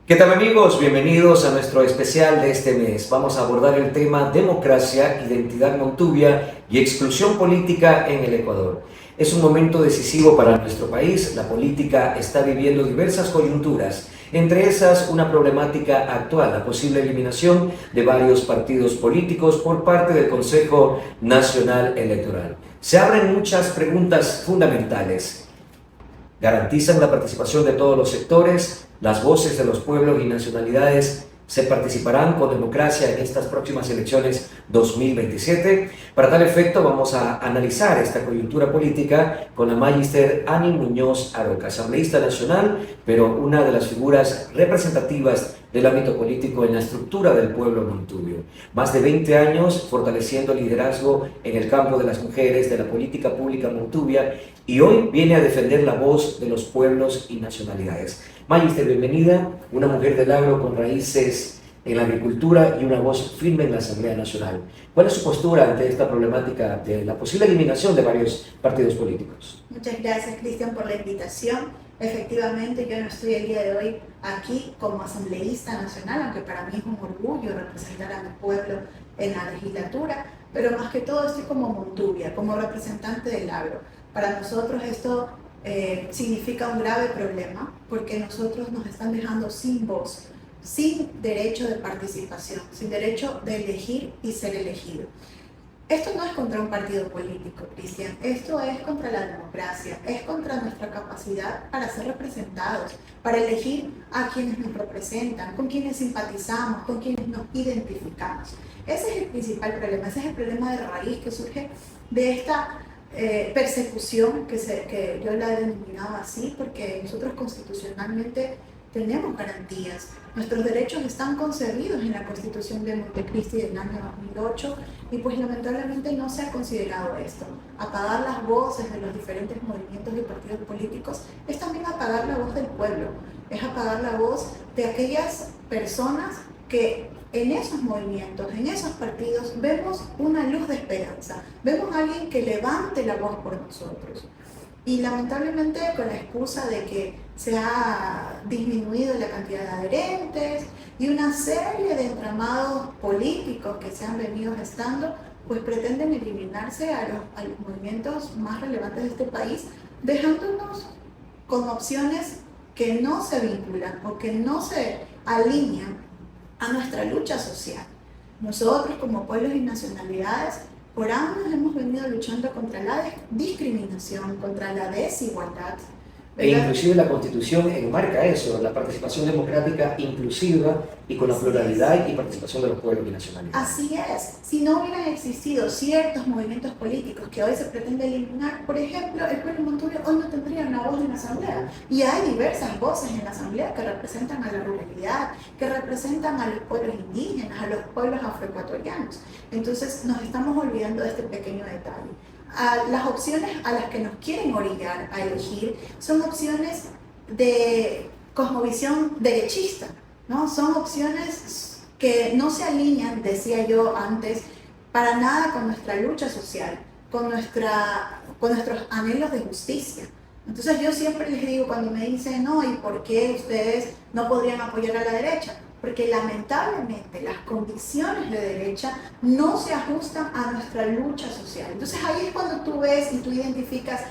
¿Qué tal amigos? Bienvenidos a nuestro especial de este mes. Vamos a abordar el tema democracia, identidad montuvia y exclusión política en el Ecuador. Es un momento decisivo para nuestro país. La política está viviendo diversas coyunturas, entre esas una problemática actual, la posible eliminación de varios partidos políticos por parte del Consejo Nacional Electoral. Se abren muchas preguntas fundamentales. ¿Garantizan la participación de todos los sectores? ¿Las voces de los pueblos y nacionalidades se participarán con democracia en estas próximas elecciones 2027? Para tal efecto vamos a analizar esta coyuntura política con la magíster Ani Muñoz Aroca, asambleísta nacional, pero una de las figuras representativas del ámbito político en la estructura del pueblo montubio. Más de 20 años fortaleciendo liderazgo en el campo de las mujeres, de la política pública montubia, y hoy viene a defender la voz de los pueblos y nacionalidades. Magíster, bienvenida, una mujer del agro con raíces en la agricultura y una voz firme en la Asamblea Nacional. ¿Cuál es su postura ante esta problemática de la posible eliminación de varios partidos políticos? Muchas gracias, Cristian, por la invitación. Efectivamente, yo no estoy el día de hoy aquí como asambleísta nacional, aunque para mí es un orgullo representar a mi pueblo en la legislatura, pero más que todo estoy como montubia, como representante del agro. Para nosotros esto significa un grave problema, porque nosotros nos están dejando sin voz, sin derecho de participación, sin derecho de elegir y ser elegido. Esto no es contra un partido político, Cristian, esto es contra la democracia, es contra nuestra capacidad para ser representados, para elegir a quienes nos representan, con quienes simpatizamos, con quienes nos identificamos. Ese es el principal problema, ese es el problema de raíz que surge de esta persecución que yo la he denominado así, porque nosotros constitucionalmente tenemos garantías. Nuestros derechos están concebidos en la Constitución de Montecristi del año 2008 y pues lamentablemente no se ha considerado esto. Apagar las voces de los diferentes movimientos y partidos políticos es también apagar la voz del pueblo, es apagar la voz de aquellas personas que en esos movimientos, en esos partidos, vemos una luz de esperanza, vemos a alguien que levante la voz por nosotros. Y lamentablemente con la excusa de que se ha disminuido la cantidad de adherentes y una serie de entramados políticos que se han venido gestando, pues pretenden eliminarse a los movimientos más relevantes de este país, dejándonos con opciones que no se vinculan o que no se alinean a nuestra lucha social. Nosotros como pueblos y nacionalidades por años hemos venido luchando contra la discriminación, contra la desigualdad, E inclusive la Constitución enmarca eso, la participación democrática inclusiva y con la pluralidad y participación de los pueblos y nacionalidades. Así es. Si no hubieran existido ciertos movimientos políticos que hoy se pretende eliminar, por ejemplo, el pueblo montubio hoy no tendría una voz en la Asamblea. Y hay diversas voces en la Asamblea que representan a la ruralidad, que representan a los pueblos indígenas, a los pueblos afroecuatorianos. Entonces nos estamos olvidando de este pequeño detalle. Las opciones a las que nos quieren orillar a elegir son opciones de cosmovisión derechista, ¿no? Son opciones que no se alinean, decía yo antes, para nada con nuestra lucha social, con nuestros anhelos de justicia. Entonces yo siempre les digo cuando me dicen, no, ¿y por qué ustedes no podrían apoyar a la derecha? Porque lamentablemente las convicciones de derecha no se ajustan a nuestra lucha social. Entonces ahí es cuando tú ves y tú identificas,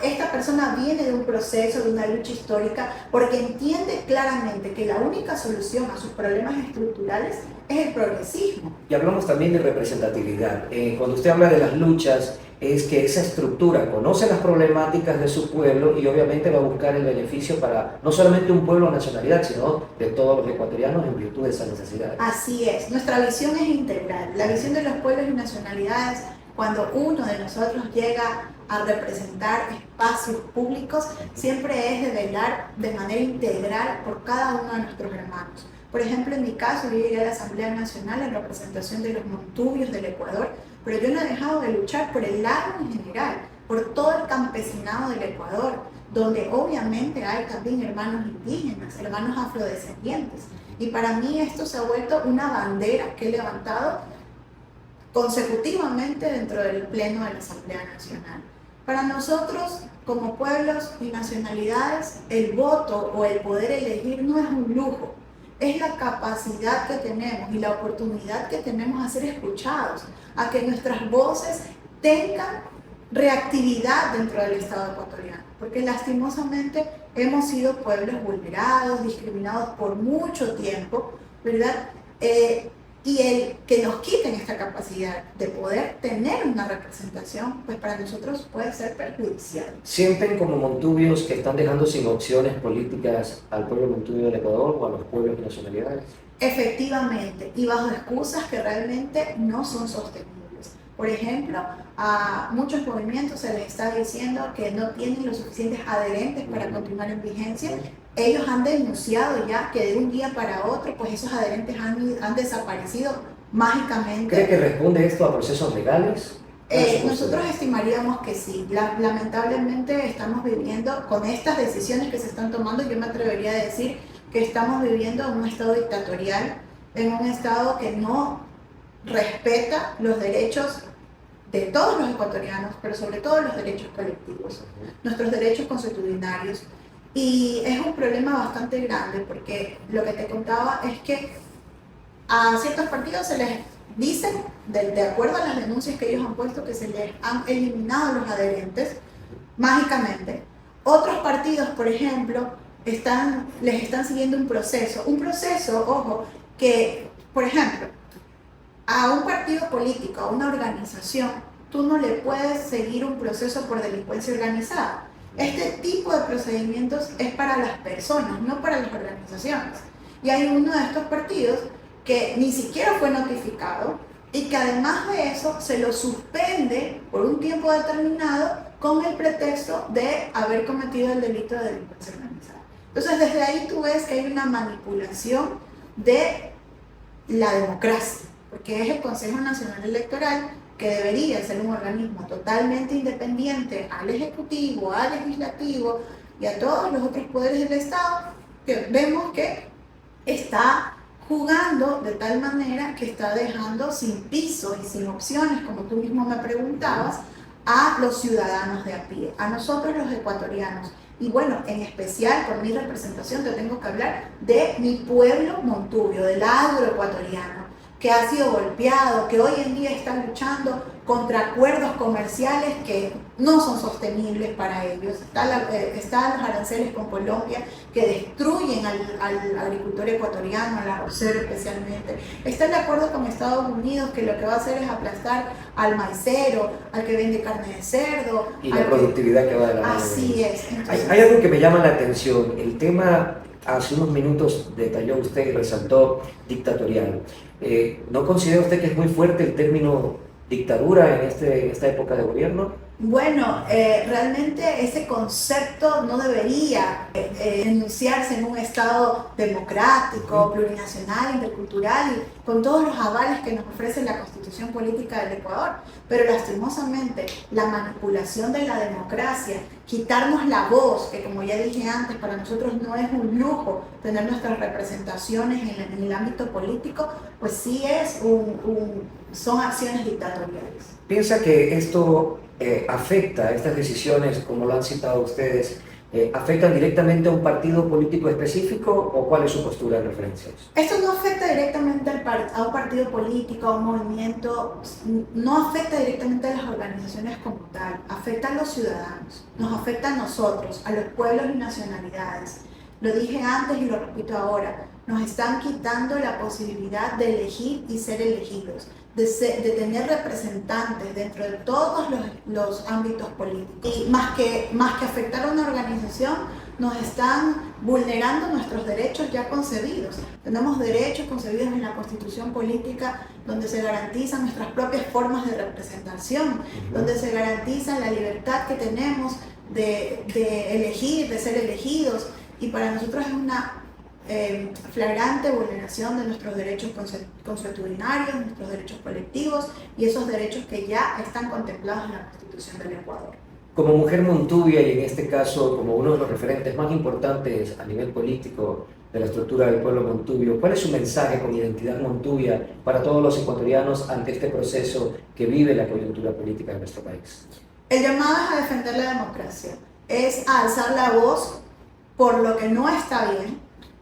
esta persona viene de un proceso, de una lucha histórica, porque entiende claramente que la única solución a sus problemas estructurales es el progresismo. Y hablamos también de representatividad. Cuando usted habla de las luchas, es que esa estructura conoce las problemáticas de su pueblo y obviamente va a buscar el beneficio para no solamente un pueblo o nacionalidad, sino de todos los ecuatorianos en virtud de esas necesidades. Así es, nuestra visión es integral. La visión de los pueblos y nacionalidades, cuando uno de nosotros llega a representar espacios públicos, siempre es de velar de manera integral por cada uno de nuestros hermanos. Por ejemplo, en mi caso, yo llegué a la Asamblea Nacional en representación de los montubios del Ecuador, pero yo no he dejado de luchar por el agro en general, por todo el campesinado del Ecuador, donde obviamente hay también hermanos indígenas, hermanos afrodescendientes. Y para mí esto se ha vuelto una bandera que he levantado consecutivamente dentro del Pleno de la Asamblea Nacional. Para nosotros, como pueblos y nacionalidades, el voto o el poder elegir no es un lujo, es la capacidad que tenemos y la oportunidad que tenemos a ser escuchados, a que nuestras voces tengan reactividad dentro del Estado ecuatoriano, porque lastimosamente hemos sido pueblos vulnerados, discriminados por mucho tiempo, ¿verdad? Y el que nos quiten esta capacidad de poder tener una representación, pues para nosotros puede ser perjudicial. ¿Sienten como montubios que están dejando sin opciones políticas al pueblo montubio del Ecuador o a los pueblos y nacionalidades? Efectivamente, y bajo excusas que realmente no son sostenibles. Por ejemplo, a muchos movimientos se les está diciendo que no tienen los suficientes adherentes para continuar en vigencia. Ellos han denunciado ya que de un día para otro, pues esos adherentes han desaparecido mágicamente. ¿Cree que responde esto a procesos legales? Nosotros estimaríamos que sí. Lamentablemente estamos viviendo con estas decisiones que se están tomando, yo me atrevería a decir que estamos viviendo en un estado dictatorial, en un estado que no respeta los derechos de todos los ecuatorianos, pero sobre todo los derechos colectivos, nuestros derechos consuetudinarios. Y es un problema bastante grande porque lo que te contaba es que a ciertos partidos se les dicen, de acuerdo a las denuncias que ellos han puesto, que se les han eliminado los adherentes mágicamente. Otros partidos, por ejemplo, les están siguiendo un proceso, ojo, que, por ejemplo, a un partido político, a una organización, tú no le puedes seguir un proceso por delincuencia organizada. Este tipo de procedimientos es para las personas, no para las organizaciones. Y hay uno de estos partidos que ni siquiera fue notificado y que además de eso se lo suspende por un tiempo determinado con el pretexto de haber cometido el delito de delincuencia organizada. Entonces desde ahí tú ves que hay una manipulación de la democracia, porque es el Consejo Nacional Electoral, que debería ser un organismo totalmente independiente al Ejecutivo, al Legislativo y a todos los otros poderes del Estado, que vemos que está jugando de tal manera que está dejando sin piso y sin opciones, como tú mismo me preguntabas, a los ciudadanos de a pie, a nosotros los ecuatorianos. Y bueno, en especial por mi representación te tengo que hablar de mi pueblo montubio, del agroecuatoriano, que ha sido golpeado, que hoy en día está luchando contra acuerdos comerciales que no son sostenibles para ellos. Están los aranceles con Colombia que destruyen al agricultor ecuatoriano, al arrocero especialmente. Está el acuerdo con Estados Unidos que lo que va a hacer es aplastar al maicero, al que vende carne de cerdo. Y la productividad que va de la mano. Así es. Entonces, hay algo que me llama la atención. El tema, hace unos minutos detalló usted y resaltó dictatorial. ¿No considera usted que es muy fuerte el término dictadura en esta época de gobierno? Bueno, realmente ese concepto no debería enunciarse en un Estado democrático, plurinacional, intercultural y con todos los avales que nos ofrece la Constitución Política del Ecuador. Pero lastimosamente la manipulación de la democracia, quitarnos la voz, que como ya dije antes, para nosotros no es un lujo tener nuestras representaciones en el ámbito político, pues sí son acciones dictatoriales. ¿Piensa que esto afecta, estas decisiones, como lo han citado ustedes, afectan directamente a un partido político específico o cuál es su postura en referencia a eso? Esto no afecta directamente a un partido político, a un movimiento, no afecta directamente a las organizaciones como tal, afecta a los ciudadanos, nos afecta a nosotros, a los pueblos y nacionalidades. Lo dije antes y lo repito ahora, nos están quitando la posibilidad de elegir y ser elegidos, de tener representantes dentro de todos los ámbitos políticos. Y más que afectar a una organización, nos están vulnerando nuestros derechos ya concebidos. Tenemos derechos concebidos en la Constitución Política donde se garantizan nuestras propias formas de representación, donde se garantiza la libertad que tenemos de elegir, de ser elegidos. Y para nosotros es una flagrante vulneración de nuestros derechos consuetudinarios, nuestros derechos colectivos y esos derechos que ya están contemplados en la Constitución del Ecuador. Como mujer montubia y en este caso como uno de los referentes más importantes a nivel político de la estructura del pueblo montubio, ¿cuál es su mensaje con identidad montubia para todos los ecuatorianos ante este proceso que vive la coyuntura política de nuestro país? El llamado es a defender la democracia, es a alzar la voz por lo que no está bien,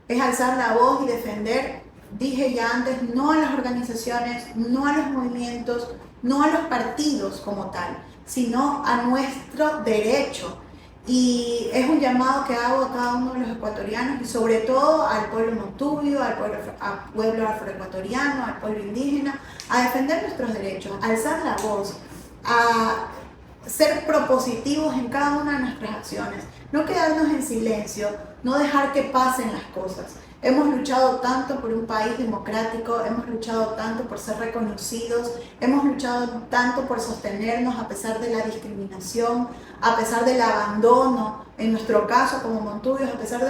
es alzar la voz y defender, dije ya antes, no a las organizaciones, no a los movimientos, no a los partidos como tal, sino a nuestro derecho. Y es un llamado que hago a cada uno de los ecuatorianos y sobre todo al pueblo montubio, al pueblo afroecuatoriano, al pueblo indígena, a defender nuestros derechos, a alzar la voz, a ser propositivos en cada una de nuestras acciones, no quedarnos en silencio, no dejar que pasen las cosas. Hemos luchado tanto por un país democrático, hemos luchado tanto por ser reconocidos, hemos luchado tanto por sostenernos a pesar de la discriminación, a pesar del abandono, en nuestro caso como montubios, a pesar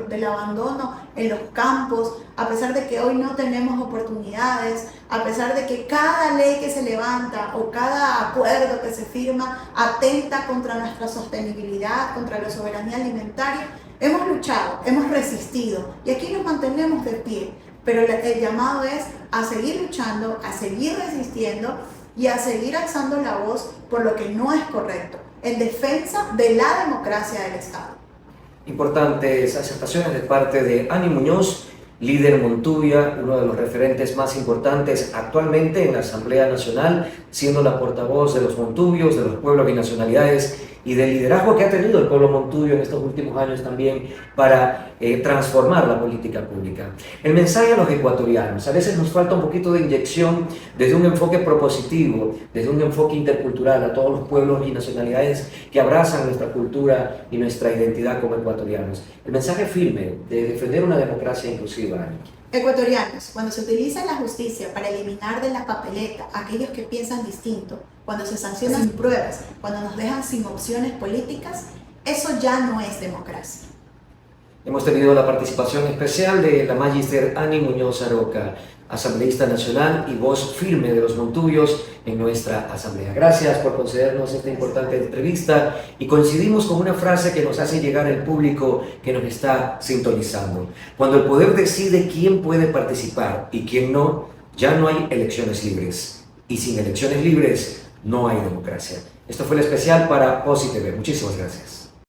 del abandono en los campos, a pesar de que hoy no tenemos oportunidades, a pesar de que cada ley que se levanta o cada acuerdo que se firma atenta contra nuestra sostenibilidad, contra la soberanía alimentaria. Hemos luchado, hemos resistido y aquí nos mantenemos de pie, pero el llamado es a seguir luchando, a seguir resistiendo y a seguir alzando la voz por lo que no es correcto, en defensa de la democracia del Estado. Importantes aceptaciones de parte de Ani Muñoz, líder Montubia, uno de los referentes más importantes actualmente en la Asamblea Nacional, siendo la portavoz de los montubios, de los pueblos y nacionalidades, y del liderazgo que ha tenido el pueblo montubio en estos últimos años también para transformar la política pública. El mensaje a los ecuatorianos: a veces nos falta un poquito de inyección desde un enfoque propositivo, desde un enfoque intercultural a todos los pueblos y nacionalidades que abrazan nuestra cultura y nuestra identidad como ecuatorianos. El mensaje firme de defender una democracia inclusiva. Ecuatorianos, cuando se utiliza la justicia para eliminar de la papeleta a aquellos que piensan distinto, cuando se sancionan sin pruebas, cuando nos dejan sin opciones políticas, eso ya no es democracia. Hemos tenido la participación especial de la Magíster Ani Muñoz Aroca, asambleísta nacional y voz firme de los montubios en nuestra asamblea. Gracias por concedernos esta importante entrevista y coincidimos con una frase que nos hace llegar el público que nos está sintonizando. Cuando el poder decide quién puede participar y quién no, ya no hay elecciones libres. Y sin elecciones libres no hay democracia. Esto fue el especial para Posi TV. Muchísimas gracias.